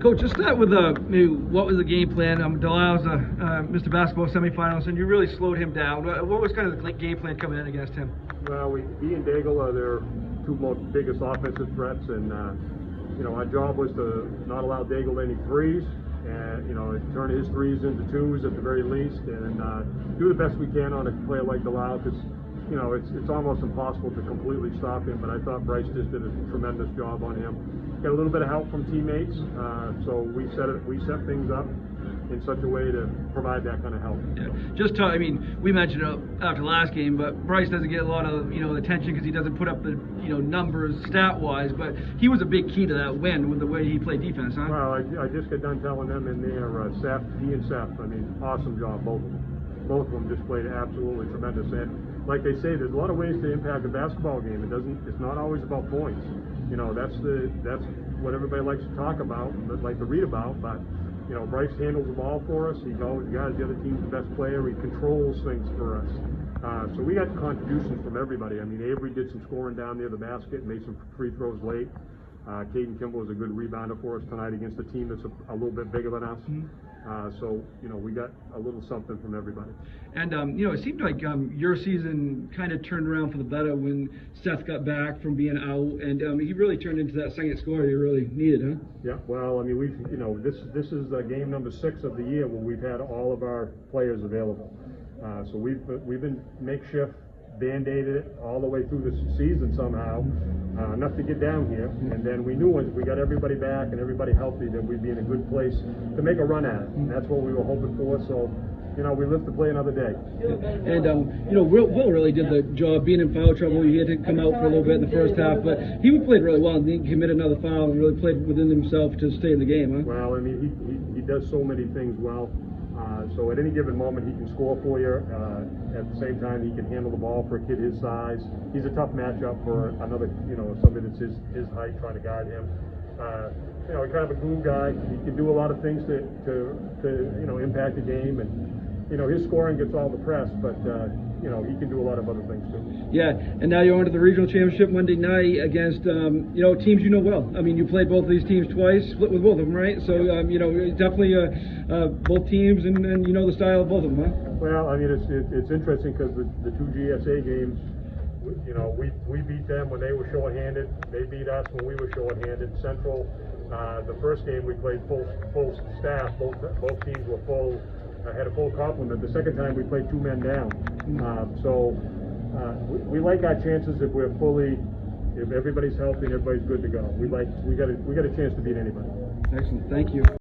Coach, just start with maybe what was the game plan? Delisle's Mr. Basketball semifinals, and you really slowed him down. What was kind of the game plan coming in against him? Well, he and Daigle are their two most biggest offensive threats, and our job was to not allow Daigle any threes, and turn his threes into twos at the very least, and do the best we can on a player like Delisle, because it's almost impossible to completely stop him. But I thought Bryce just did a tremendous job on him. Got a little bit of help from teammates, so we set things up in such a way to provide that kind of help. Yeah. We mentioned it after the last game, but Bryce doesn't get a lot of attention because he doesn't put up the numbers stat-wise, but he was a big key to that win with the way he played defense, huh? Well, I just got done telling them in there, Seth, he and Seth, awesome job, both of them. Both of them just played absolutely tremendous. And like they say, there's a lot of ways to impact a basketball game. It's not always about points. That's what everybody likes to talk about, like to read about. But Bryce handles the ball for us. He knows the other team's the best player. He controls things for us. So we got contributions from everybody. Avery did some scoring down near the basket, made some free throws late. Caden Kimball was a good rebounder for us tonight against a team that's a little bit bigger than us. So we got a little something from everybody. And it seemed like your season kind of turned around for the better when Seth got back from being out, and he really turned into that second scorer you really needed, huh? Yeah. Well, we've this is game number 6 of the year where we've had all of our players available. So we've been makeshift, band-aided it all the way through the season somehow, enough to get down here. And then we knew once we got everybody back and everybody healthy, that we'd be in a good place to make a run at it. And that's what we were hoping for. So, we live to play another day. And Will really did the job being in foul trouble. He had to come out for a little bit in the first half, but he played really well and he committed another foul and really played within himself to stay in the game, huh? Well, he does so many things well. So at any given moment, he can score for you. At the same time, he can handle the ball for a kid his size. He's a tough matchup for another, somebody that's his height, trying to guard him. He's kind of a glue guy. He can do a lot of things to impact the game, and his scoring gets all the press, but he can do a lot of other things too. Yeah, and now you're on to the regional championship Monday night against teams you know well. You played both of these teams twice, split with both of them, right? So definitely both teams, and the style of both of them, huh? Well, it's interesting because the two GSA games, we beat them when they were short-handed. They beat us when we were short-handed. Central, the first game we played full staff. Both teams were full. Had a full complement. The second time we played 2 men down. So we like our chances if everybody's healthy and everybody's good to go. We got a chance to beat anybody. Excellent. Thank you.